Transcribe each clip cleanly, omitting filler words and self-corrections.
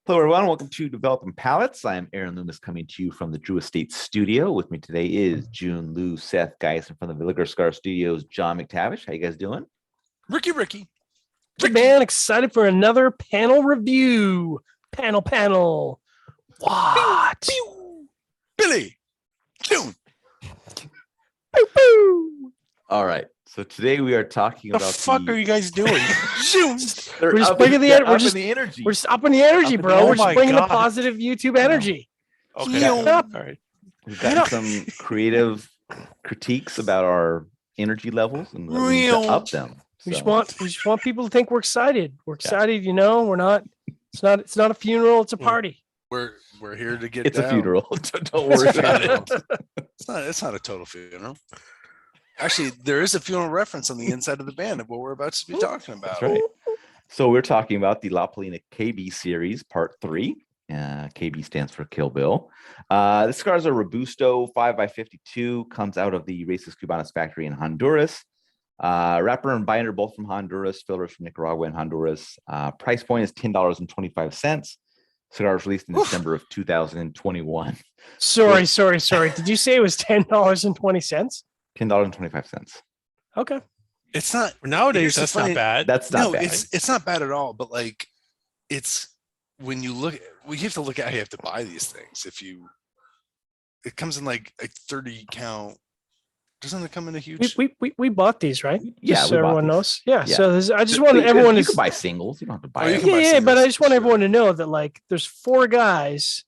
Hello, everyone. Welcome to Developing Palates. I'm Aaron Loomis coming to you from the Drew Estate Studio. With me today is Jiunn, Lou, Seth, guys, and from the Villiger Cigar Studios, John McTavish. How you guys doing? Ricky. Good man, excited for another panel review. Panel. What? Pew, pew. Billy. Jiunn. Pew, pew. All right. So today we are talking The about fuck are you guys doing? Jiunn. We're just bringing the they're we're up just in the energy. we're just upping the energy, Up in bro. the- We're Oh just my bringing the God. positive YouTube energy. Okay. Jiunn. All right. We've got some creative critiques about our energy levels and we need to up them. We So, just want people to think we're excited. We're excited, we're not. It's not a funeral, it's a party. We're here to get it's down. a funeral. Don't worry about it. It's not a total funeral. Actually, there is a funeral reference on the inside of the band of what we're about to be talking about. That's right. So we're talking about the La Palina KB series, part 3. KB stands for Kill Bill. The cigars are Robusto 5x52, comes out of the Races Cubanas factory in Honduras. Wrapper and binder both from Honduras, fillers from Nicaragua and Honduras. Price point is $10.25. Cigars released in December of 2021. Sorry. Did you say it was $10.20? $10.25. Okay. It's not Nowadays, that's not bad. That's not bad. It's not bad at all. But like, it's when you look, we have to look at how you have to buy these things. It comes in like a 30 count. Doesn't it come in a huge? We bought these, right? Yeah, Just so we bought everyone these. knows. Yeah. Yeah. So I just want everyone You to can buy singles. You don't have to buy Oh, you them. can buy yeah, but I singles, just want sure. everyone to know that like there's 4 guys,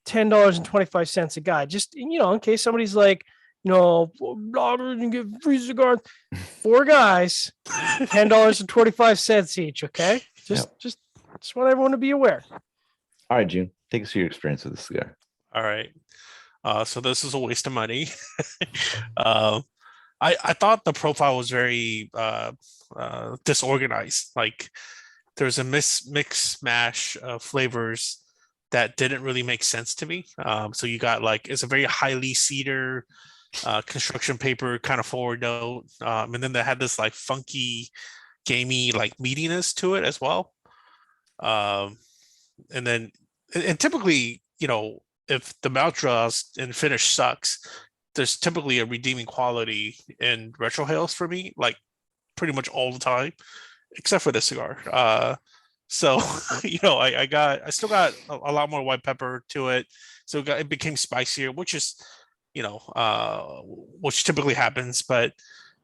$10.25 a guy. Just in case somebody's like, and get free cigar. 4 guys, $10.25 each. Okay, just want everyone to be aware. All right, June, take us through your experience with this cigar. All right. So this is a waste of money. I thought the profile was very disorganized. Like there's a mix mash of flavors that didn't really make sense to me. So you got it's a very highly cedar construction paper kind of forward note. And then they had this like funky, gamey like meatiness to it as well. And then and typically, if the mouth draws and finish sucks, there's typically a redeeming quality in retrohales for me, like pretty much all the time, except for this cigar. So I still got a lot more white pepper to it, so it became spicier, which is which typically happens, but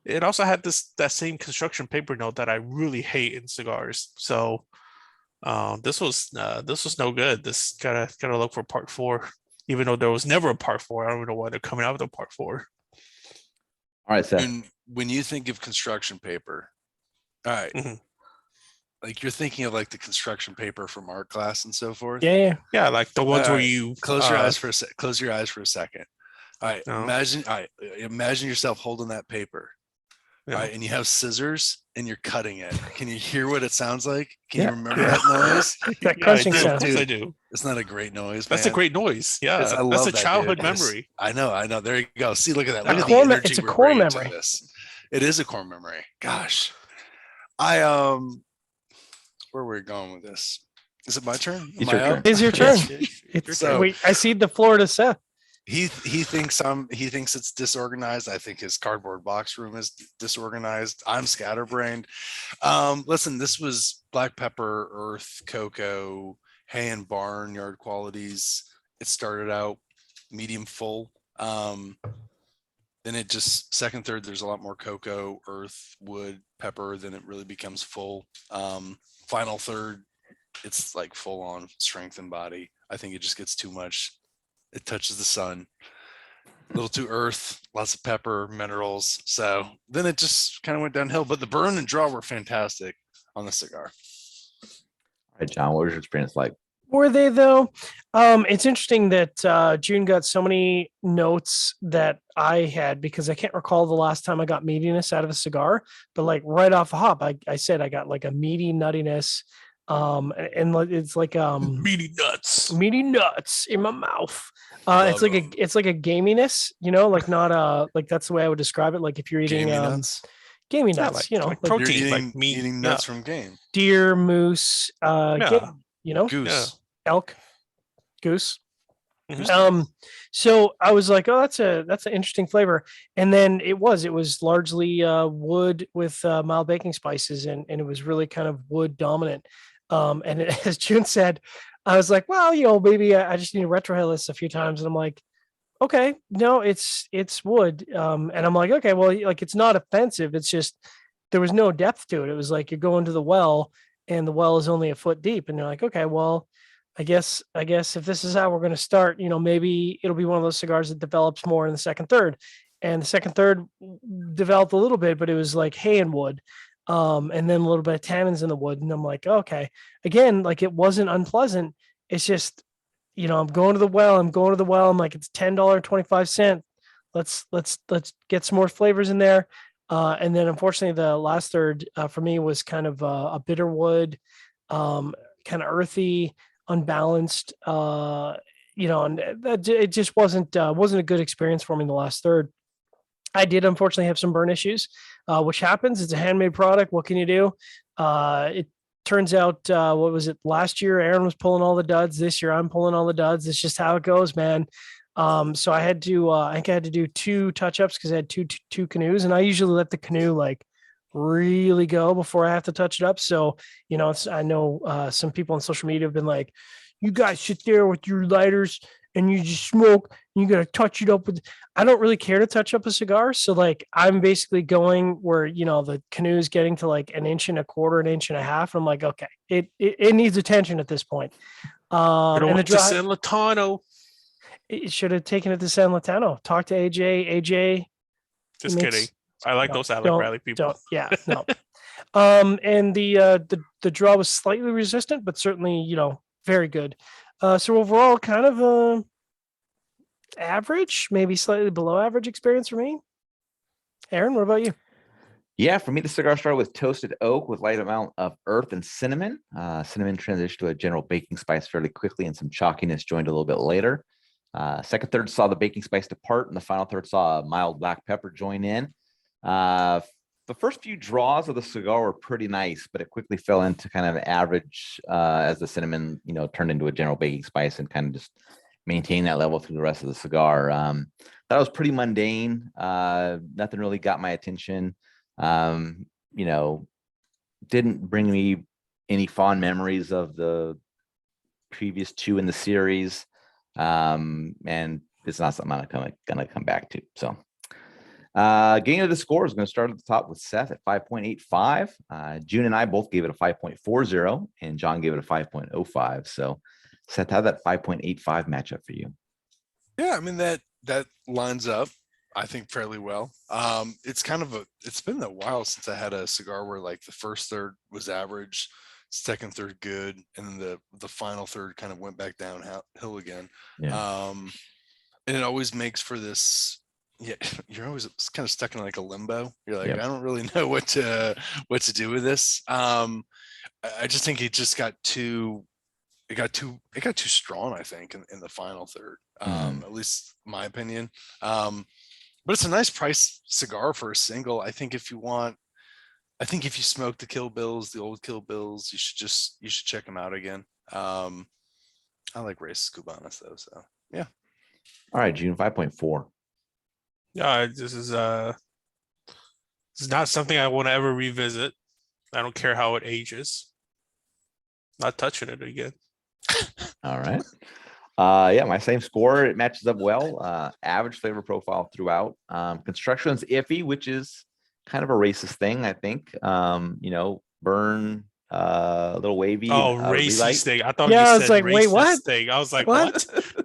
it also had that same construction paper note that I really hate in cigars. So this was no good. This gotta look for part 4, even though there was never a part 4. I don't know why they're coming out with a part 4. All right, Seth. When you think of construction paper, all right, like you're thinking of like the construction paper from art class and so forth. Yeah. Yeah, like the ones where you close your eyes for a second. All right, No. imagine yourself holding that paper. Yeah. All right, and you have scissors and you're cutting it. Can you hear what it sounds like? Can Yeah. you remember that noise? That Yeah, crunching I do. sound. Of course I do. It's not a great noise. That's a great noise. Yeah, I love that's a that, childhood dude. It's- memory. I know. There you go. See, look at that. A Look at core the me- energy it's a we're core bringing to memory. this. It is a core memory. Gosh, where were we going with this? Is it my turn? It's Am your I up? turn. It's your turn. It's So- I cede the floor to Seth. He thinks it's disorganized. I think his cardboard box room is disorganized. I'm scatterbrained. Listen, this was black pepper, earth, cocoa, hay and barnyard qualities. It started out medium full. Then it just second, third, there's a lot more cocoa, earth, wood, pepper. Then it really becomes full. Final third, it's like full on strength and body. I think it just gets too much. It touches the sun, a little too earth, lots of pepper, minerals. So then it just kind of went downhill. But the burn and draw were fantastic on the cigar. All right, John, what was your experience like? Were they though? It's interesting that Jiunn got so many notes that I had because I can't recall the last time I got meatiness out of a cigar. But like right off the hop, I said I got like a meaty nuttiness. And it's like Meaty nuts. meaty nuts in my mouth. Love It's like 'em. it's like a gaminess, like not like that's the way I would describe it. Like if you're eating Gamey nuts. gamey Yeah, nuts, like like protein, You're like eating, meat. eating nuts from game. deer, moose, Yeah. game, Goose. elk, goose. Mhm. So I was like, oh, that's an interesting flavor. And then it was largely wood with mild baking spices, and it was really kind of wood dominant. And as Jiunn said, I was like, well, maybe I just need to retrohale this a few times. And I'm like, okay, no, it's wood. And I'm like, okay, well, like it's not offensive. It's just there was no depth to it. It was like you're going to the well, and the well is only a foot deep, and they're like, okay, well, I guess if this is how we're going to start, maybe it'll be one of those cigars that develops more in the second third. And the second third developed a little bit, but it was like hay and wood, and then a little bit of tannins in the wood. And I'm like, okay, again, like it wasn't unpleasant. It's just, I'm going to the well. I'm like, it's $10.25. Let's get some more flavors in there. And then unfortunately, the last third for me was kind of a bitter wood, kind of earthy, unbalanced. And it just wasn't a good experience for me in the last third. I did unfortunately have some burn issues, which happens. It's a handmade product. What can you do? It turns out, what was it? Last year, Aaron was pulling all the duds. This year, I'm pulling all the duds. It's just how it goes, man. So I had to, I think I had to do 2 touch-ups because I had two canoes, and I usually let the canoe like really go before I have to touch it up. So, I know some people on social media have been like, you guys sit there with your lighters and you just smoke, and you got to touch it up with, I don't really care to touch up a cigar. So like, I'm basically going where, the canoe is getting to like 1.25 inches, 1.5 inches. I'm like, okay, it needs attention at this point. You And don't the want to dry, San Latano. it should have taken it to San Latano. Talk to AJ. Just kidding. I like those Alec Bradley people. Yeah, no. And the draw was slightly resistant, but certainly, very good. So overall, kind of average, maybe slightly below average experience for me. Aaron, what about you? Yeah, for me, the cigar started with toasted oak with light amount of earth and cinnamon. Cinnamon transitioned to a general baking spice fairly quickly, and some chalkiness joined a little bit later. Second third saw the baking spice depart, and the final third saw a mild black pepper join in. The first few draws of the cigar were pretty nice, but it quickly fell into kind of average as the cinnamon, turned into a general baking spice and kind of just maintained that level through the rest of the cigar. That was pretty mundane. Nothing really got my attention. Didn't bring me any fond memories of the previous 2 in the series. And it's not something I'm gonna come back to. So getting into the score is going to start at the top with Seth at 5.85. Jiunn and I both gave it a 5.40, and John gave it a 5.05. So Seth, how that 5.85 matchup for you? Yeah, I mean that lines up, I think, fairly well. It's been a while since I had a cigar where like the first third was average, second third good, and then the final third kind of went back downhill again. Yeah. And it always makes for this. Yeah, you're always kind of stuck in like a limbo. You're like, Yep. I don't really know what to do with this. I just think it got too strong, I think, in the final third. At least my opinion. But it's a nice price cigar for a single. I think if you smoke the Kill Bills, the old Kill Bills, you should check them out again. I like Races Cubanas though, so yeah. All right, Jiunn, 5.4. This is not something I want to ever revisit. I don't care how it ages. Not touching it again. All right. Yeah, my same score. It matches up well. Average flavor profile throughout. Construction's iffy, which is kind of a racist thing, I think. Burn, a little wavy. Oh, racist racist thing. I thought Yeah, I you was said like, wait, racist what? thing. I was like, What? what?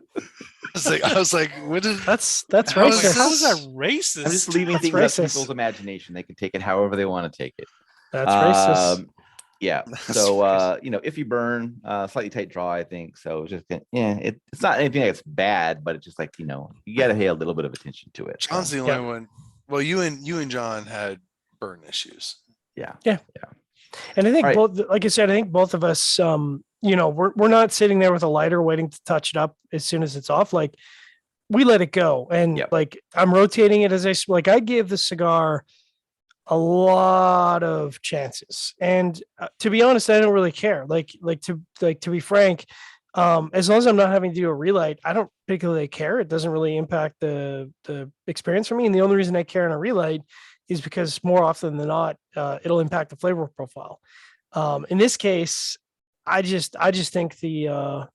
I was like, what is That's How I was racist. like, how is that racist? I'm just leaving That's things up to racist. people's imagination. They can take it however they want to take it. That's racist. Yeah. That's So racist. if you burn, slightly tight draw, I think. So just it's not anything that's bad, but it's just like, you gotta pay a little bit of attention to it. John's So, the only one. Well, you and John had burn issues. yeah. And I think Right. both, like I said, I think both of us, we're not sitting there with a lighter waiting to touch it up as soon as it's off. Like we let it go, and Yep. like I'm rotating it as I give the cigar a lot of chances. And to be honest, I don't really care. To be frank, As long as I'm not having to do a relight, I don't particularly care. It doesn't really impact the experience for me. And the only reason I care on a relight is because more often than not, it'll impact the flavor profile. In this case, I just think the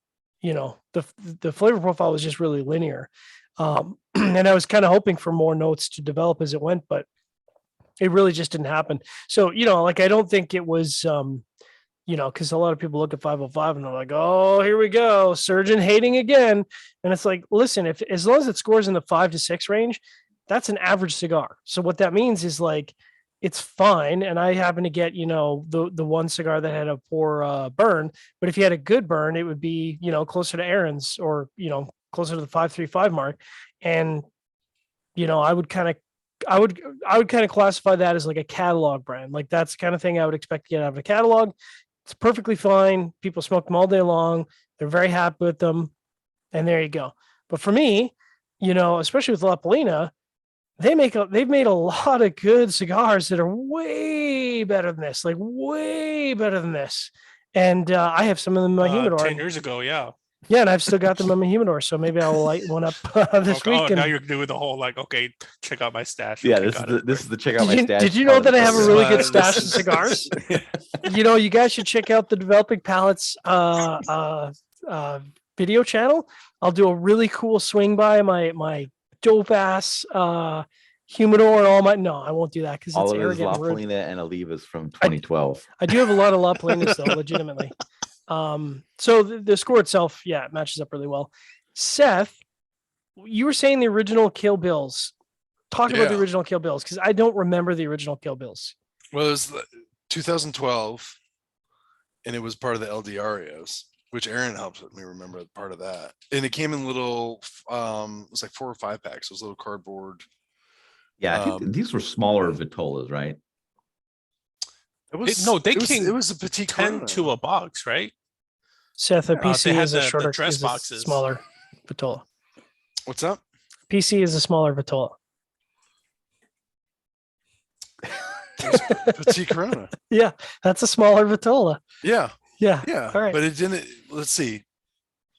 the flavor profile was just really linear. And I was kind of hoping for more notes to develop as it went, but it really just didn't happen. So, like, I don't think it was, because a lot of people look at 505 and they're like, oh, here we go, surgeon hating again. And it's like, listen, as long as it scores in the 5 to 6 range, that's an average cigar. So what that means is, like, it's fine. And I happen to get, the one cigar that had a poor burn, but if you had a good burn, it would be, closer to Aaron's or, closer to the 535 mark. And, I would kind of classify that as like a catalog brand. Like, that's the kind of thing I would expect to get out of a catalog. It's perfectly fine. People smoke them all day long. They're very happy with them. And there you go. But for me, especially with La Palina, they've made a lot of good cigars that are way better than this, like way better than this. And I have some of them in my humidor. 10 years ago, yeah. Yeah, and I've still got them in my humidor, so maybe I'll light one up this Oh, week. now you're doing the whole like, okay, check out my stash. Yeah, Okay, this is the check out my stash. Did you know that I have a really good This stash of is- cigars? You guys should check out the Developing Palates video channel. I'll do a really cool swing by my dope ass humidor and all my. No, I won't do that because All it's of his arrogant La and rude. Palina and Olivas from 2012. I do have a lot of La Palinas though, legitimately. So the score itself, yeah, it matches up really well. Seth, you were saying the original Kill Bills. Talk about the Yeah. original Kill Bills, because I don't remember the original Kill Bills. Well, it was 2012, and it was part of the LDRios, which Aaron helped me remember part of that. And it came in little, it was like 4 or 5 packs. It was little cardboard. Yeah, I think these were smaller Vitolas, right? It was no, they it was, came it was a petite 10 Corona. to a box, right? Seth, a Yeah, PC they had is a the shorter, dress is a boxes. smaller Vitola. What's up? PC is a smaller Vitola. Petite Corona. Yeah, that's a smaller Vitola. Yeah, Yeah. yeah. All right. But it didn't. Let's see.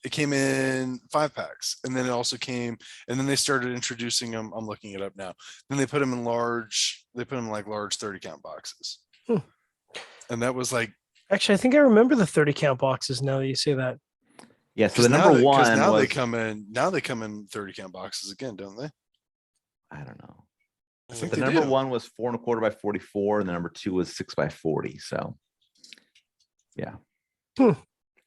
It came in 5 packs, and then it also came, and then they started introducing them. I'm looking it up now. Then they put them in large. They put them in like large 30 count boxes, and that was like. Actually, I think I remember the 30 count boxes now that you say that. Yeah, so the now number they- 'cause one now was, they come in. Now they come in 30 count boxes again, don't they? I don't know. I think The they number do. one was 4 1/4 by 44, and the number 2 was 6 by 40. So, yeah. Hmm.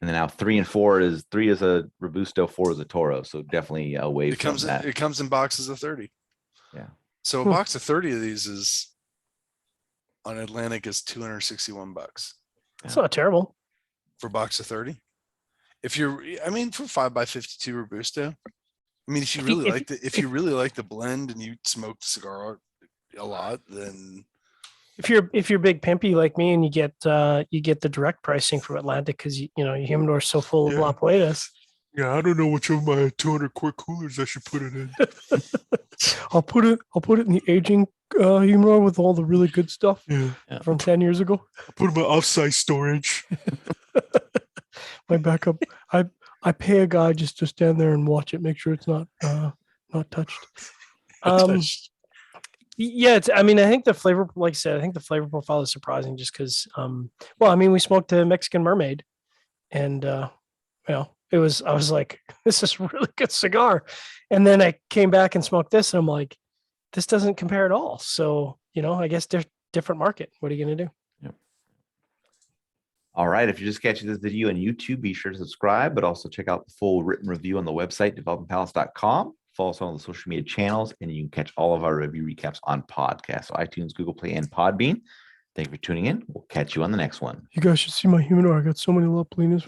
And then now 3 and 4 is 3 is a Robusto, 4 is a Toro. So definitely away It from comes in. that. It comes in boxes of 30. Yeah. So a Hmm. box of 30 of these is on Atlantic is $261 It's not terrible. for a box of 30. If you're, I mean, for 5 by 52 Robusto. I mean, if you really like the, if you really like the blend and you smoke the cigar a lot, then If you're big pimpy like me and you get the direct pricing from Atlantic because your humidor is so full of Yeah. La Palatas. Yeah, I don't know which of my 200 quart coolers I should put it in. I'll put it in the aging humidor with all the really good stuff Yeah, from 10 years ago. put it in my offsite storage. My backup. I pay a guy just to stand there and watch it, make sure it's not touched. Yeah, I think the flavor, like I said, I think the flavor profile is surprising just because, we smoked a Mexican Mermaid and, I was like, this is a really good cigar. And then I came back and smoked this and I'm like, this doesn't compare at all. So, I guess they're different market. What are you going to do? All right. If you're just catching this video on YouTube, be sure to subscribe, but also check out the full written review on the website, developingpalace.com. Follow us on all the social media channels, and you can catch all of our review recaps on podcasts, so iTunes, Google Play, and Podbean. Thank you for tuning in. We'll catch you on the next one. You guys should see my humidor. I got so many La Palinas.